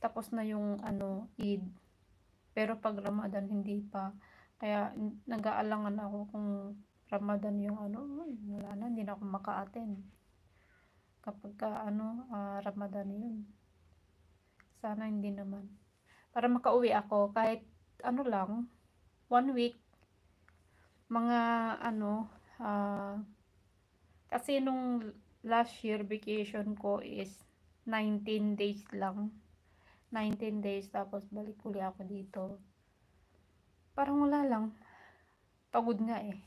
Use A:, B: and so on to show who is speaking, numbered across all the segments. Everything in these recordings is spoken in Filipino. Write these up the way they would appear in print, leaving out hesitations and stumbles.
A: tapos na yung ano, Eid. Pero pag Ramadan hindi pa. Kaya nag-aalangan ako kung Ramadan yung ano, wala na, hindi na ako maka-attend. Kapag ka ano, Ramadan yun. Sana hindi naman. Para makauwi ako kahit ano lang, 1 week, mga ano, kasi nung last year vacation ko is 19 days lang. 19 days tapos balik uli ako dito. Parang wala lang. Pagod nga eh.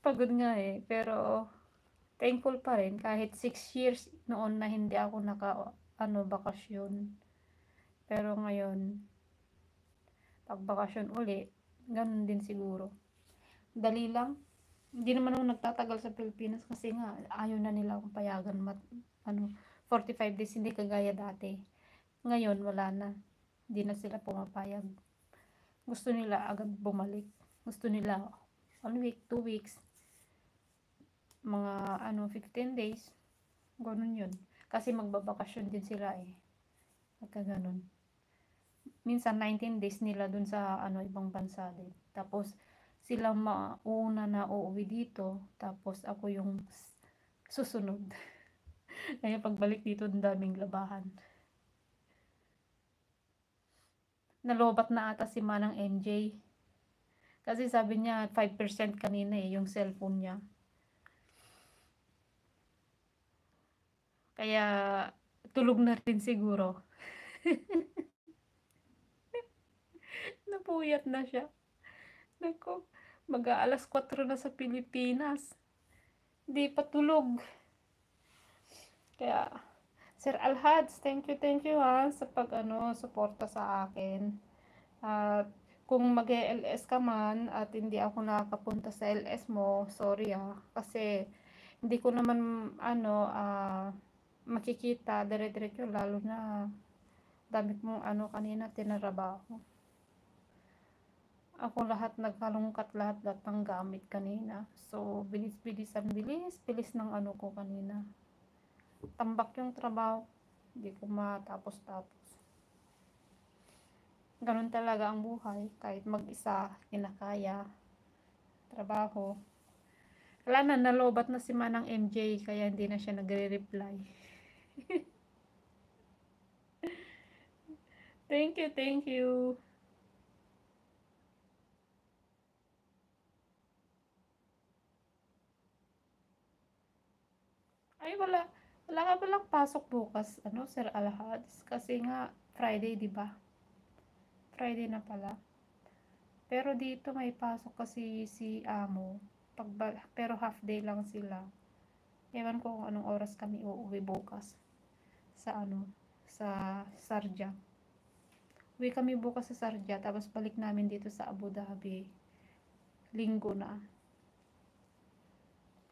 A: Pagod nga eh. Pero thankful pa rin kahit 6 years noon na hindi ako bakasyon. Pero ngayon, pag bakasyon uli, ganun din siguro. Dali lang. Hindi naman ako nagtatagal sa Pilipinas kasi nga ayaw na nila akong payagan 45 days, hindi kagaya dati. Ngayon wala na. Hindi na sila pumapayag. Gusto nila agad bumalik. Gusto nila 1 week, 2 weeks, mga 15 days. Ganun yun. Kasi magbabakasyon din sila eh. Pagka ganun. Minsan 19 days nila dun sa ibang bansa din. Tapos sila mauna na uuwi dito. Tapos ako yung susunod. Kaya pagbalik dito, ang daming labahan. Nalobat na ata si Manang MJ. Kasi sabi niya 5% kanina eh, yung cellphone niya. Kaya tulog na rin siguro. Napuyat na siya. Nako, mag-aalas 4 na sa Pilipinas. Hindi pa tulog. Kaya, Sir Alhads, thank you sa suporta sa akin. At kung mag-LS ka man at hindi ako nakakapunta sa LS mo, sorry kasi hindi ko naman makikita dire-diretso, lalo na dami mong kanina tinarabaho. Ako lahat nagkalungkat, lahat ng gamit kanina. So, bilis ng ko kanina. Tambak yung trabaho, hindi ko matapos-tapos. Ganun talaga ang buhay, kahit mag-isa, kinakaya, trabaho. Wala na, nalobat na si Manang MJ, kaya hindi na siya nagre-reply. Thank you. Ay, wala ka palang pasok bukas, Sir Alhads? Kasi nga, Friday, di ba? Friday na pala. Pero dito may pasok kasi si Amo. Pero half day lang sila. Ewan ko kung anong oras kami uuwi bukas. Sa Sarja. Uwi kami bukas sa Sarja, tapos balik namin dito sa Abu Dhabi. Linggo na.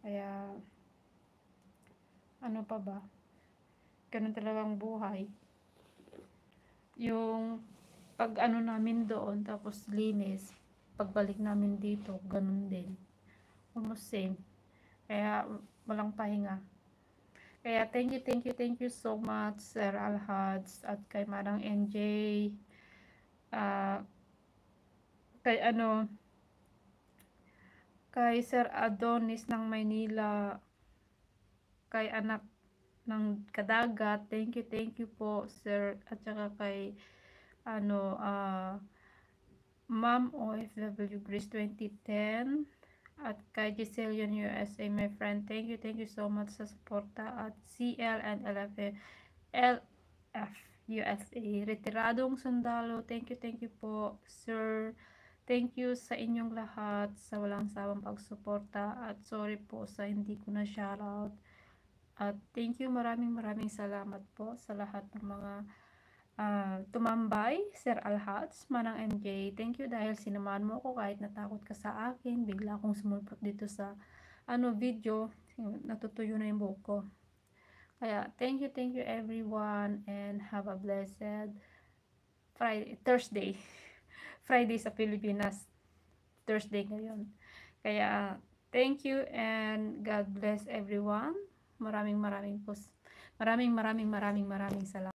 A: Kaya, ano pa ba? Ganun talagang buhay. Yung pag namin doon, tapos linis, pagbalik namin dito, ganun din. Almost same. Kaya, walang pahinga. Kaya, thank you so much, Sir Alhads, at kay Manang NJ, kay kay Sir Adonis ng Maynila, kay anak ng Kadagat, thank you po, Sir, at saka kay Ma'am OFW Greece 2010, at kay Giselian USA, my friend, thank you so much sa suporta, at CL and LF USA, retiradong sundalo, thank you po, Sir. Thank you sa inyong lahat sa walang sawang pagsuporta, at sorry po sa hindi ko na shoutout. At thank you, maraming salamat po sa lahat ng mga tumambay, Sir Alhads, Manang MJ. Thank you dahil sinamahan mo ko kahit natakot ka sa akin. Bigla akong sumulpot dito sa video. Natutuyo na yung buhok ko. Kaya thank you everyone, and have a blessed Thursday. Friday sa Pilipinas. Thursday ngayon. Kaya thank you and God bless everyone. Maraming salamat.